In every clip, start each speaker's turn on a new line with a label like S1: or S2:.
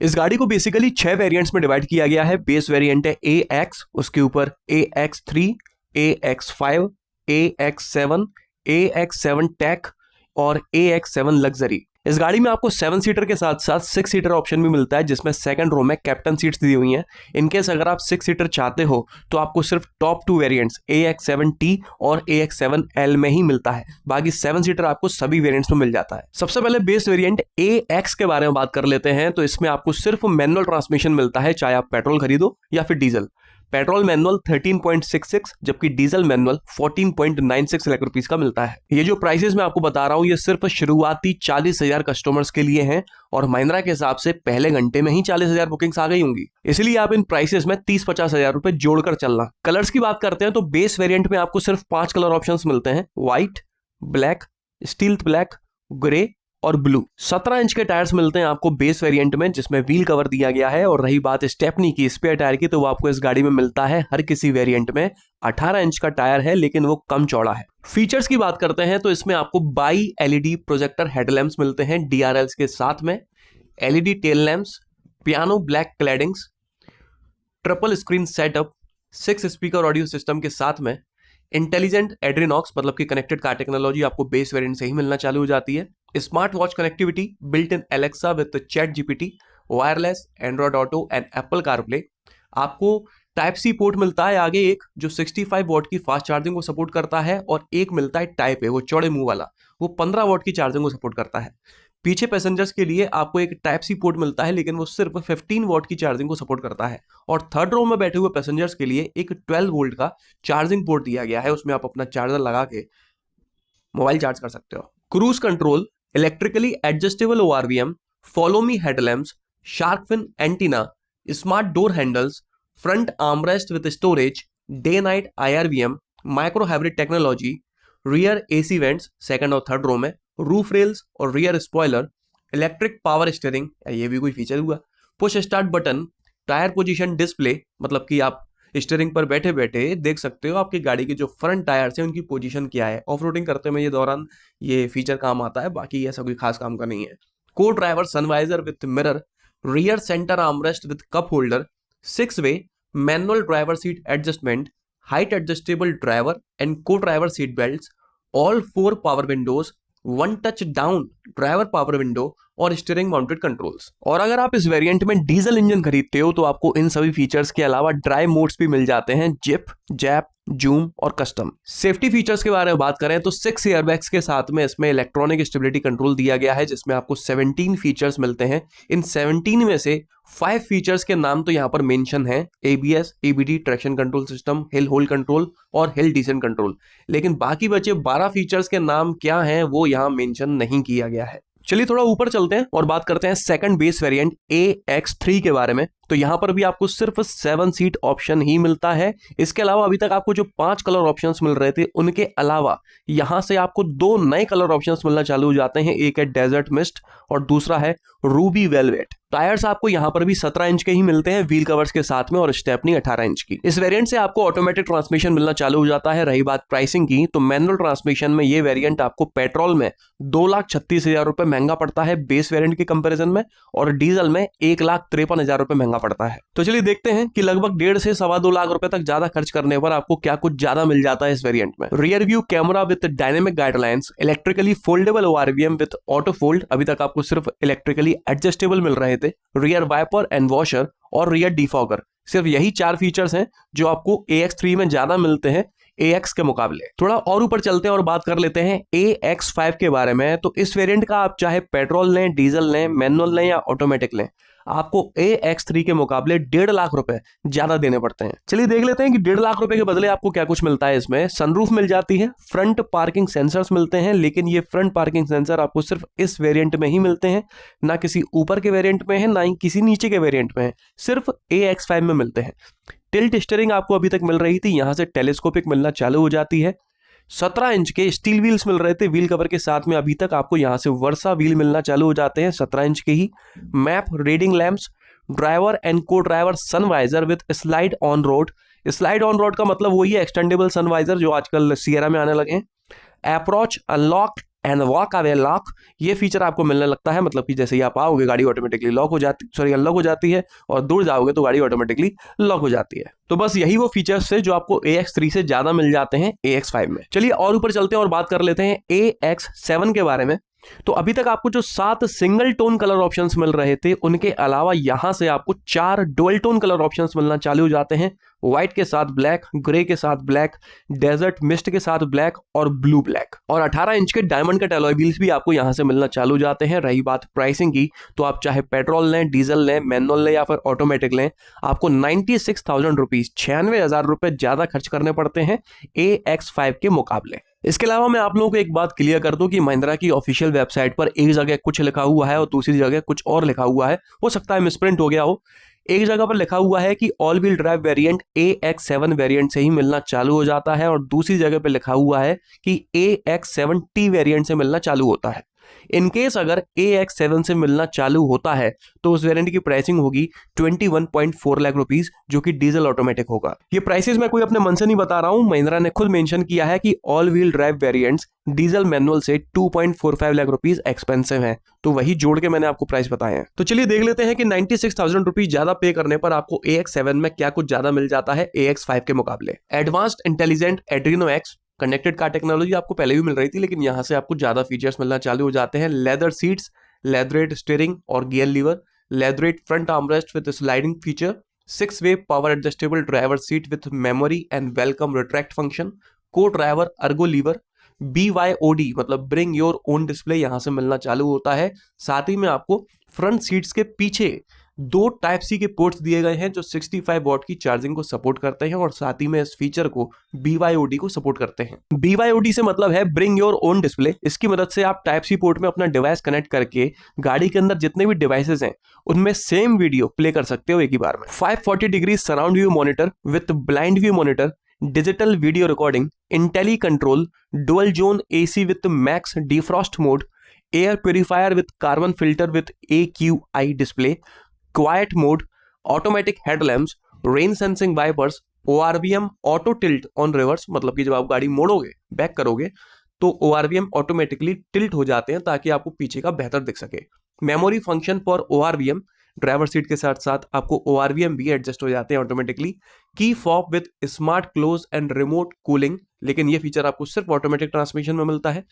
S1: इस गाड़ी को बेसिकली 6 वेरिएंट्स में डिवाइड किया गया है। बेस वेरिएंट है AX, उसके ऊपर AX3, AX5, AX7, AX7 take और AX7 लग्जरी। इस गाड़ी में आपको 7 सीटर के साथ साथ 6 सीटर ऑप्शन भी मिलता है, जिसमें सेकंड रो में कैप्टन सीट्स दी हुई हैं। इनकेस अगर आप 6 सीटर चाहते हो तो आपको सिर्फ टॉप 2 वेरिएंट्स AX7T और AX7L में ही मिलता है, बाकी 7 सीटर आपको सभी वेरिएंट्स में मिल जाता है। सबसे पहले बेस वेरिएंट AX के बारे में बात कर लेते हैं। तो इसमें आपको सिर्फ मैनुअल ट्रांसमिशन मिलता है, चाहे आप पेट्रोल खरीदो या फिर डीजल। पेट्रोल मैनुअल 13.66 जबकि डीजल मैनुअल 14.96 लाख रुपीस का मिलता है। ये जो प्राइसेस मैं आपको बता रहा हूं ये सिर्फ शुरुआती 40,000 कस्टमर्स के लिए हैं और महिंद्रा के हिसाब से पहले घंटे में ही 40,000 बुकिंग्स आ गई होंगी, इसलिए आप इन प्राइसेस में 30-50 हजार रुपए जोड़कर चलना। कलर्स की बात करते हैं तो बेस वेरिएंट में आपको सिर्फ 5 कलर ऑप्शंस मिलते हैं, white, black, steel black, grey और ब्लू। 17 इंच के टायर्स मिलते हैं आपको बेस वेरिएंट में, जिसमें व्हील कवर दिया गया है। और रही बात स्टेपनी की, स्पेयर टायर की, तो वो आपको इस गाड़ी में मिलता है हर किसी वेरिएंट में। 18 इंच का टायर है लेकिन वो कम चौड़ा है। फीचर्स की बात करते हैं तो इसमें आपको बाई LED प्रोजेक्टर हेडलैम्प्स मिलते हैं DRLs के साथ में, LED tail lamps, piano black claddings, triple screen setup, 6 speaker audio system के साथ में इंटेलिजेंट एड्रीनॉक्स मतलब कि कनेक्टेड कार टेक्नोलॉजी आपको बेस वेरिएंट से ही मिलना चालू हो जाती है। Smart watch connectivity, built in Alexa with chat GPT, wireless Android auto and Apple CarPlay. आपको टाइप C पोर्ट मिलता है आगे एक, जो 65 वॉट की फास्ट चार्जिंग को सपोर्ट करता है, और एक मिलता है टाइप A, वो चौड़े मुंह वाला, वो 15 वॉट की चार्जिंग को सपोर्ट करता है। पीछे पैसेंजर्स के लिए आपको एक टाइप C पोर्ट मिलता है लेकिन वो सिर्फ 15 वॉट की चार्जिंग को सपोर्ट करता है। और थर्ड रो में बैठे हुए पैसेंजर्स के लिए एक 12 वोल्ट का चार्जिंग पोर्ट दिया गया है, उसमें आप अपना चार्जर लगा के मोबाइल चार्ज कर सकते हो। Cruise control, electrically adjustable ORVM, follow me headlamps, shark fin antenna, smart door handles, front armrest with storage, day night IRVM, micro hybrid technology, rear AC vents second और third row में, roof rails और rear spoiler, electric power steering, ये भी कोई feature हुआ, push start button, tyre position display, मतलब कि आप स्टीयरिंग पर बैठे बैठे देख सकते हो आपकी गाड़ी के जो फ्रंट टायर्स हैं उनकी पोजीशन क्या है। ऑफ रोडिंग करते हुए ये दौरान ये फीचर काम आता है, बाकी ऐसा कोई खास काम का नहीं है। Co driver sun visor with mirror, rear centre armrest with cup holder, 6 way manual driver seat adjustment, height adjustable driver and co driver seat belt, all 4 power windows, 1 touch down driver power window और steering mounted controls. और अगर आप इस variant में diesel engine खरीदते हो तो आपको इन सभी फीचर्स के अलावा ड्राइव मोड्स भी मिल जाते हैं, जिप, जैप, जूम और कस्टम। सेफ्टी फीचर्स के बारे में बात करें तो 6 एयरबैग्स के साथ में इसमें इलेक्ट्रॉनिक स्टेबिलिटी कंट्रोल दिया गया है, जिसमें आपको 17 फीचर्स मिलते हैं। इन 17 में से 5 फीचर्स के नाम तो यहाँ पर मेंशन है, ABS, EBD, traction control system, hill hold control और हिल डिसेंट कंट्रोल, लेकिन बाकी बचे 12 फीचर्स के नाम क्या हैं वो यहाँ मेंशन नहीं किया गया है। चलिए थोड़ा ऊपर चलते हैं और बात करते हैं सेकंड बेस वेरिएंट AX3 के बारे में। तो यहां पर भी आपको सिर्फ 7 सीट ऑप्शन ही मिलता है। इसके अलावा अभी तक आपको जो 5 कलर ऑप्शंस मिल रहे थे उनके अलावा यहां से आपको 2 नए कलर ऑप्शंस मिलना चालू हो जाते हैं, एक है डेजर्ट मिस्ट और दूसरा है रूबी वेलवेट। टायर्स आपको यहां पर भी 17 इंच के ही मिलते हैं व्हील कवर्स के साथ में, और स्टेपनी 18 इंच की। इस वेरिएंट से आपको ऑटोमेटिक ट्रांसमिशन मिलना चालू हो जाता है। रही बात प्राइसिंग की तो मैनुअल ट्रांसमिशन में ये वेरिएंट आपको पेट्रोल में 2,36,000 रुपए महंगा पड़ता है बेस वेरिएंट के कंपैरिजन में, और डीजल में 1,53,000 रुपए महंगा पड़ता है। तो चलिए देखते हैं कि लगभग 1.5 से 2.25 लाख रुपए तक ज्यादा खर्च करने पर आपको क्या कुछ ज्यादा मिल जाता है इस वेरिएंट में। Rear view camera with dynamic guidelines, electrically foldable ORVM with auto fold, अभी तक आपको सिर्फ इलेक्ट्रिकली एडजस्टेबल मिल रहे थे, रियर वाइपर एंड वॉशर और रियर डिफॉगर। सिर्फ यही 4 फीचर्स हैं जो आपको AX3 में ज्यादा मिलते हैं AX के मुकाबले। थोड़ा और ऊपर चलते हैं और बात कर लेते हैं AX5 के बारे में। तो इस वेरिएंट का आप चाहे पेट्रोल लें, डीजल लें, मैनुअल लें या ऑटोमेटिक लें, आपको AX3 के मुकाबले 1.5 लाख रुपए ज्यादा देने पड़ते हैं। चलिए देख लेते हैं कि 1.5 लाख रुपए के बदले आपको क्या कुछ मिलता है इसमें। सनरूफ मिल जाती है, फ्रंट पार्किंग सेंसर्स मिलते हैं, लेकिन ये फ्रंट पार्किंग सेंसर आपको सिर्फ इस वेरिएंट में ही मिलते हैं, ना किसी ऊपर के वेरिएंट में है ना ही किसी नीचे के वेरिएंट में है, सिर्फ AX5 में मिलते हैं। टिल्ट स्टीयरिंग आपको अभी तक मिल रही थी, यहां से टेलीस्कोपिक मिलना चालू हो जाती है। 17 इंच के स्टील व्हील्स मिल रहे थे व्हील कवर के साथ में, अभी तक आपको यहां से वर्सा व्हील मिलना चालू हो जाते हैं 17 इंच के ही। Map reading lamps, driver and co driver sun visor with slide on rod. Slide on rod का मतलब वही है एक्सटेंडेबल सनवाइजर जो आजकल सियरा में आने लगे हैं। Approach unlock and walk away lock, ये फीचर आपको मिलने लगता है, मतलब कि जैसे ही आप आओगे गाड़ी ऑटोमेटिकली लॉक हो जाती, सॉरी अनलॉक हो जाती है, और दूर जाओगे तो गाड़ी ऑटोमेटिकली लॉक हो जाती है। तो बस यही वो फीचर्स है जो आपको AX3 से ज्यादा मिल जाते हैं AX5 में। चलिए और ऊपर चलते हैं और बात कर लेते हैं AX7 के बारे में। तो अभी तक आपको जो 7 सिंगल टोन कलर ऑप्शंस मिल रहे थे, उनके अलावा यहां से आपको 4 डुअल टोन कलर ऑप्शंस मिलना चालू हो जाते हैं। व्हाइट के साथ ब्लैक, ग्रे के साथ ब्लैक, डेजर्ट मिस्ट के साथ ब्लैक और ब्लू ब्लैक, और 18 इंच के डायमंड कट अलॉय व्हील्स भी आपको यहां से मिलना चालू हो जाते हैं। रही बात प्राइसिंग की, तो आप चाहे पेट्रोल लें, डीजल लें, मैनुअल लें या फिर ऑटोमेटिक लें, आपको 96,000 रुपीज, 96,000 रुपए ज्यादा खर्च करने पड़ते हैं AX5 के मुकाबले। इसके अलावा मैं आप लोगों को एक बात क्लियर कर दूं कि महिंद्रा की ऑफिशियल वेबसाइट पर एक जगह कुछ लिखा हुआ है और दूसरी जगह कुछ और लिखा हुआ है, हो सकता है मिसप्रिंट हो गया हो। एक जगह पर लिखा हुआ है कि all wheel drive variant AX7 variant से ही मिलना चालू हो जाता है, और दूसरी जगह पर लिखा हुआ है कि AX7T वेरिएंट से मिलना चालू होता है। इनकेस अगर AX7 से मिलना चालू होता है तो उस वेरिएंट की प्राइसिंग होगी 21.4 लाख रुपीस, जो कि डीजल ऑटोमेटिक होगा। ये प्राइसेस मैं कोई अपने मन से नहीं बता रहा हूं, महिंद्रा ने खुद मेंशन किया है कि all wheel drive variants diesel manual से 2.45 लाख रुपीस एक्सपेंसिव है, तो वही जोड़ के मैंने आपको प्राइस बताए हैं। तो चलिए देख लेते हैं कि 96,000 रुपीज ज्यादा पे करने पर आपको AX7 में क्या कुछ ज्यादा मिल जाता है AX5 के मुकाबले। Advanced intelligent Adreno x connected car technology आपको पहले भी मिल रही थी, लेकिन यहां से आपको ज्यादा फीचर्स मिलना चालू हो जाते हैं। लेदर सीट्स, लेदरेट स्टीयरिंग और gear lever, leatherette front armrest with sliding feature, 6-वे power adjustable driver seat with memory and welcome retract function, co driver ergo lever, BYOD मतलब ब्रिंग योर ओन डिस्प्ले यहां से मिलना चालू होता है। साथ ही में आपको फ्रंट सीट्स के पीछे 2 टाइप सी के पोर्ट्स दिए गए हैं जो 65 वॉट की चार्जिंग को सपोर्ट करते हैं, और साथ ही में इस फीचर को BYOD को सपोर्ट करते हैं। BYOD से मतलब है ब्रिंग योर ओन डिस्प्ले। इसकी मदद से आप टाइप सी पोर्ट में अपना डिवाइस कनेक्ट करके गाड़ी के अंदर जितने भी डिवाइसेस हैं उनमें सेम वीडियो प्ले कर सकते हो एक ही बार में। 540 degree surround view monitor with blind view monitor, digital video recording, intelli control, dual zone AC with max defrost mode, air purifier with carbon filter with AQI display, quiet mode, automatic headlamps, rain sensing wipers, ORVM auto tilt on reverse, मतलब कि जब आप गाड़ी मोड़ोगे, back करोगे तो ORVM automatically tilt हो जाते हैं ताकि आपको पीछे का बेहतर दिख सके। Memory function for ORVM, driver seat के साथ साथ आपको ORVM भी एडजस्ट हो जाते हैं automatically. Key fob with smart close and remote cooling, लेकिन ये फीचर आपको सिर्फ ऑटोमेटिक ट्रांसमिशन में मिलता है।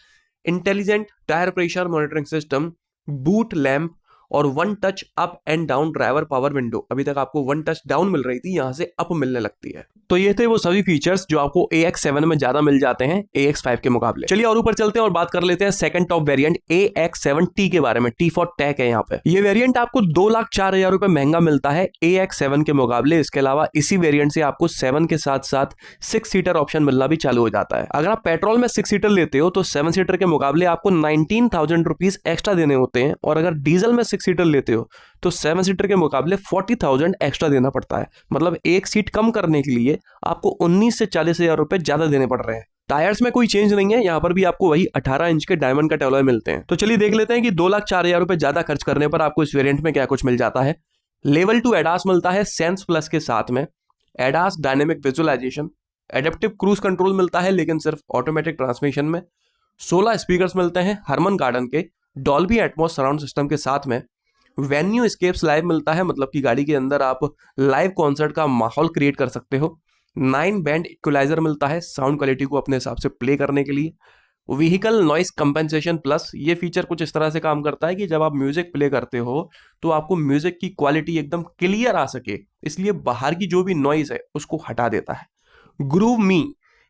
S1: Intelligent tyre pressure monitoring system, boot lamp और 1 touch up and down driver power window. अभी तक आपको 1 टच डाउन मिल रही थी, यहां से अप मिलने लगती है। तो ये थे वो सभी फीचर्स जो आपको AX7 में ज्यादा मिल जाते हैं AX5 के मुकाबले। चलिए और ऊपर चलते हैं और बात कर लेते हैं सेकंड टॉप वेरिएंट AX7T के बारे में। T फॉर टैक है यहाँ पे। ये वेरिएंट आपको 2,04,000 रुपए महंगा मिलता है AX7 के मुकाबले। इसके अलावा इसी वेरिएंट से आपको 7 के साथ साथ 6 सीटर ऑप्शन मिलना भी चालू हो जाता है। अगर आप पेट्रोल में 6 सीटर लेते हो तो 7 सीटर के मुकाबले आपको 19,000 रुपीज एक्स्ट्रा देने होते हैं, और अगर डीजल में 6 सीटर लेते हो तो 7 सीटर के मुकाबले 40,000 एक्स्ट्रा देना पड़ता है। मतलब एक सीट कम करने के लिए आपको 19 से 40,000 रुपए ज्यादा देने पड़ रहे हैं। टायर्स में कोई चेंज नहीं है, यहां पर भी आपको वही 18 इंच के डायमंड कट अलॉय मिलते हैं। तो चलिए देख लेते हैं कि 2,04,000 रुपए ज्यादा खर्च करने पर आपको इस वेरिएंट में क्या कुछ मिल जाता है। लेवल 2 एडास मिलता है सेंस प्लस के साथ में, ADAS dynamic visualisation, adaptive cruise control मिलता है लेकिन सिर्फ ऑटोमेटिक ट्रांसमिशन में, 16 स्पीकर्स मिलते हैं हरमन गार्डन के डॉल्बी एटमॉस सराउंड सिस्टम के साथ में, वेन्यू स्केप्स लाइव मिलता है, मतलब कि गाड़ी के अंदर आप लाइव कॉन्सर्ट का माहौल क्रिएट कर सकते हो, 9 बैंड इक्वलाइजर मिलता है साउंड क्वालिटी को अपने हिसाब से प्ले करने के लिए, व्हीकल नॉइस कंपेंसेशन प्लस, ये फीचर कुछ इस तरह से काम करता है कि जब आप म्यूजिक प्ले करते हो तो आपको म्यूजिक की क्वालिटी एकदम क्लियर आ सके, इसलिए बाहर की जो भी नॉइज है उसको हटा देता है। ग्रूव मी,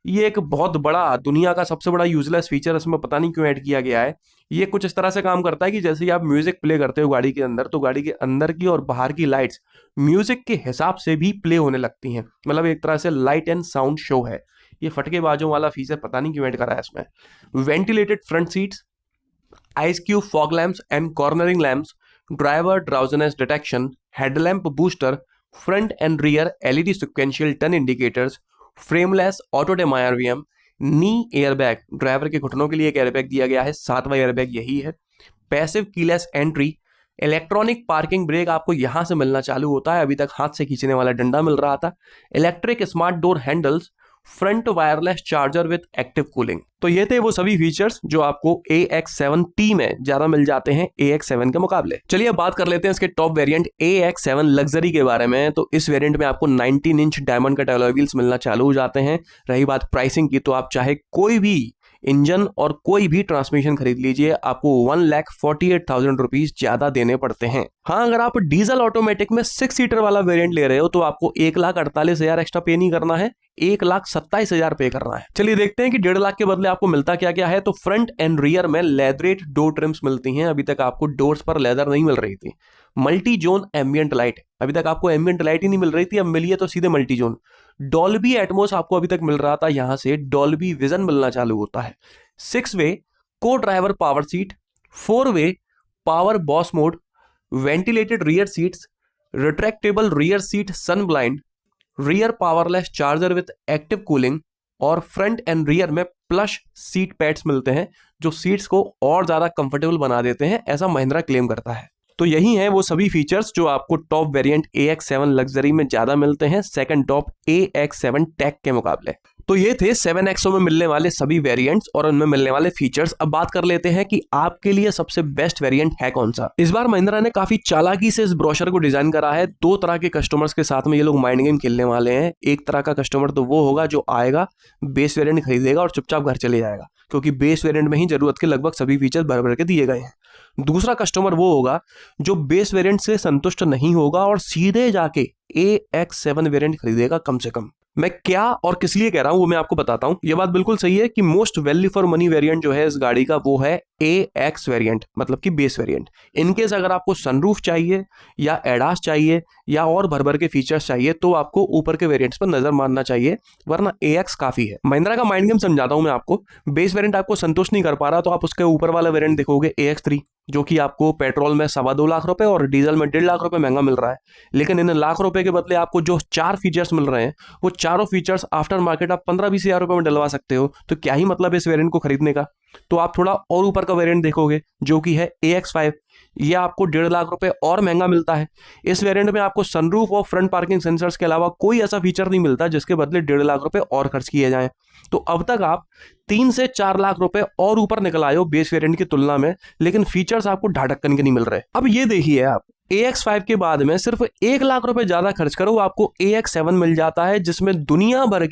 S1: ये एक बहुत बड़ा, दुनिया का सबसे बड़ा यूजलेस फीचर इसमें पता नहीं क्यों ऐड किया गया है। ये कुछ इस तरह से काम करता है कि जैसे ही आप म्यूजिक प्ले करते हो गाड़ी के अंदर, तो गाड़ी के अंदर की और बाहर की लाइट्स म्यूजिक के हिसाब से भी प्ले होने लगती हैं। मतलब एक तरह से लाइट एंड साउंड शो है। ये फटकेबाजों वाला फीचर पता नहीं क्यों ऐड करा है इसमें। Ventilated front seats, ice cube fog lamps and cornering lamps, driver drowsiness detection, headlamp booster, front and rear LED sequential turn indicators, frameless auto dim IRVM, knee airbag, driver के घुटनों के लिए एक एयरबैग दिया गया है, 7वां एयरबैग यही है, passive keyless entry, electronic parking brake आपको यहां से मिलना चालू होता है, अभी तक हाथ से खींचने वाला डंडा मिल रहा था, electric smart door handles, front wireless charger with active cooling. तो ये थे वो सभी फीचर्स जो आपको AX7T में ज्यादा मिल जाते हैं AX7 के मुकाबले। चलिए अब बात कर लेते हैं इसके टॉप वेरिएंट AX7 लग्जरी के बारे में। तो इस वेरिएंट में आपको 19 inch diamond cut alloy wheels मिलना चालू हो जाते हैं। रही बात प्राइसिंग की, तो आप चाहे कोई भी इंजन और कोई भी ट्रांसमिशन खरीद लीजिए, आपको 1,48,000 रुपीज ज्यादा देने पड़ते हैं। हाँ, अगर आप डीजल ऑटोमेटिक में 6 सीटर वाला वेरिएंट ले रहे हो तो आपको 1,48,000 एक्स्ट्रा पे नहीं करना है, 1,27,000 पे करना है। चलिए देखते हैं कि 1.5 लाख के बदले आपको मिलता क्या क्या है। तो फ्रंट एंड रियर में लेदरेट डोर ट्रिम्स मिलती हैं। अभी तक आपको डोर्स पर लेदर नहीं मिल रही थी। मल्टी जोन एम्बियंट लाइट, अभी तक आपको एम्बियंट लाइट ही नहीं मिल रही थी, अब मिली है तो सीधे मल्टी जोन। डॉल्बी एटमॉस आपको अभी तक मिल रहा था, यहां से डॉल्बी विजन मिलना चालू होता है। 6 वे को driver power seat, 4 way power boss mode, ventilated rear seats, retractable rear seat sun blind, rear powerless charger with active cooling और फ्रंट एंड रियर में प्लश सीट पैड्स मिलते हैं जो सीट्स को और ज्यादा कंफर्टेबल बना देते हैं, ऐसा महिंद्रा क्लेम करता है। तो यही है वो सभी फीचर्स जो आपको टॉप वेरिएंट AX7 लग्जरी में ज्यादा मिलते हैं सेकंड टॉप AX7 टेक के मुकाबले। तो ये थे 7XO में मिलने वाले सभी वेरिएंट्स और उनमें मिलने वाले फीचर्स। अब बात कर लेते हैं कि आपके लिए सबसे बेस्ट वेरिएंट है कौन सा। इस बार महिंद्रा ने काफी चालाकी से इस ब्रोशर को डिजाइन करा है। 2 तरह के कस्टमर्स के साथ में ये लोग माइंड गेम खेलने वाले हैं। एक तरह का कस्टमर तो वो होगा जो आएगा, बेस वेरिएंट खरीदेगा और चुपचाप घर चले जाएगा, क्योंकि बेस वेरिएंट में ही जरूरत के लगभग सभी फीचर्स भर भर के दिए गए हैं। दूसरा कस्टमर वो होगा जो बेस वेरिएंट से संतुष्ट नहीं होगा और सीधे जाके AX7 वेरिएंट खरीदेगा कम से कम। मैं क्या और किस लिए कह रहा हूं वो मैं आपको बताता हूं। ये बात बिल्कुल सही है कि most value for money variant जो है इस गाड़ी का वो है AX वेरिएंट, मतलब कि बेस वेरिएंट। इनकेस अगर आपको सनरूफ चाहिए या एडास चाहिए या और भर भर के फीचर्स चाहिए तो आपको ऊपर के वेरिएंट्स पर नजर मारना चाहिए, वरना AX काफी है। महिंद्रा का माइंड गेम समझाता हूं मैं आपको। बेस वेरिएंट आपको संतुष्ट नहीं कर पा रहा तो आप उसके ऊपर वाला वेरिएंट देखोगे AX3, जो कि आपको पेट्रोल में 2.25 लाख रुपए और डीजल में 1.5 लाख रुपए महंगा मिल रहा है। लेकिन इन लाख रुपए के बदले आपको जो 4 फीचर्स मिल रहे हैं वो चारों फीचर्स आफ्टर मार्केट आप 15-20 हजार रुपए में डलवा सकते हो। तो क्या ही मतलब इस वेरिएंट को खरीदने का। तो आप थोड़ा और ऊपर का वेरिएंट देखोगे जो कि है AX5, ये आपको 1.5 लाख रुपए और महंगा मिलता है। इस वेरिएंट में आपको सनरूफ और फ्रंट पार्किंग सेंसर्स के अलावा कोई ऐसा फीचर नहीं मिलता जिसके बदले 1.5 लाख रुपए और खर्च किए जाएं। तो अब तक आप 3 से 4 लाख रुपए और ऊपर निकल आए हो बेस वेरिएंट की तुलना में, लेकिन फीचर्स आपको ढाढक्कन के नहीं मिल रहे। अब ये देखिए, आप AX5 के बाद में सिर्फ 1 लाख रुपए ज्यादा खर्च करो, आपको AX7 मिल जाता है जिसमें दुनिया भर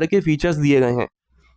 S1: के फीचर्स दिए गए हैं।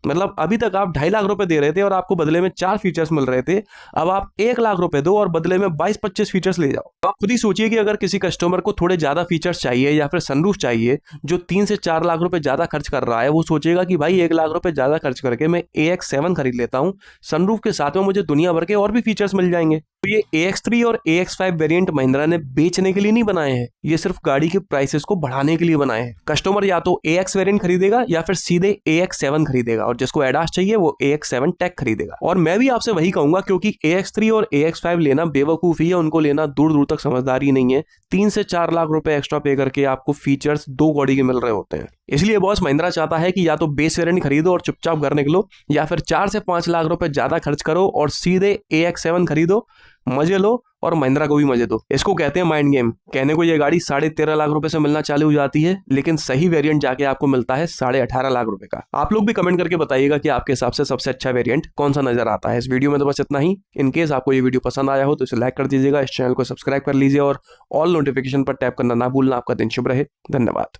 S1: मतलब अभी तक आप 2.5 लाख रुपए दे रहे थे और आपको बदले में 4 फीचर्स मिल रहे थे। अब आप 1 लाख रुपए दो और बदले में 22-25 फीचर्स ले जाओ। आप खुद ही सोचिए कि अगर किसी कस्टमर को थोड़े ज्यादा फीचर्स चाहिए या फिर सनरूफ चाहिए, जो 3 से 4 लाख रुपए ज्यादा खर्च कर रहा है, वो सोचेगा कि भाई 1 लाख रुपए ज्यादा खर्च करके मैं AX7 खरीद लेता हूं, सनरूफ के साथ में मुझे दुनिया भर के और भी फीचर्स मिल जाएंगे। तो ये AX3 और AX5 वेरिएंट महिंद्रा ने बेचने के लिए नहीं बनाए हैं, ये सिर्फ गाड़ी के प्राइसेस को बढ़ाने के लिए बनाए हैं। कस्टमर या तो AX वेरिएंट खरीदेगा या फिर सीधे AX7 खरीदेगा, और जिसको एडास चाहिए वो AX7 टेक खरीदेगा। और मैं भी आपसे वही कहूंगा, क्योंकि AX3 और AX5 लेना बेवकूफी है, उनको लेना दूर दूर तक समझदारी नहीं है। 3 से 4 लाख रुपए एक्स्ट्रा पे करके आपको फीचर्स 2 गाड़ी के मिल रहे होते हैं। इसलिए बॉस महिंद्रा चाहता है कि या तो बेस वेरिएंट खरीदो और चुपचाप घर निकलो, या फिर 4 से 5 लाख रुपए ज्यादा खर्च करो और सीधे AX7 खरीदो, मजे लो और महिंद्रा को भी मजे दो। इसको कहते हैं माइंड गेम। कहने को ये गाड़ी 13.5 लाख रुपए से मिलना चालू हो जाती है, लेकिन सही वेरिएंट जाके आपको मिलता है 18.5 लाख रुपए का। आप लोग भी कमेंट करके बताइएगा कि आपके हिसाब से सबसे अच्छा वेरिएंट कौन सा नजर आता है। इस वीडियो में तो बस इतना ही। इनकेस आपको ये वीडियो पसंद आया हो तो इसे लाइक कर दीजिएगा, इस चैनल को सब्सक्राइब कर लीजिए और ऑल नोटिफिकेशन पर टैप करना ना भूलना। आपका दिन शुभ रहे। धन्यवाद।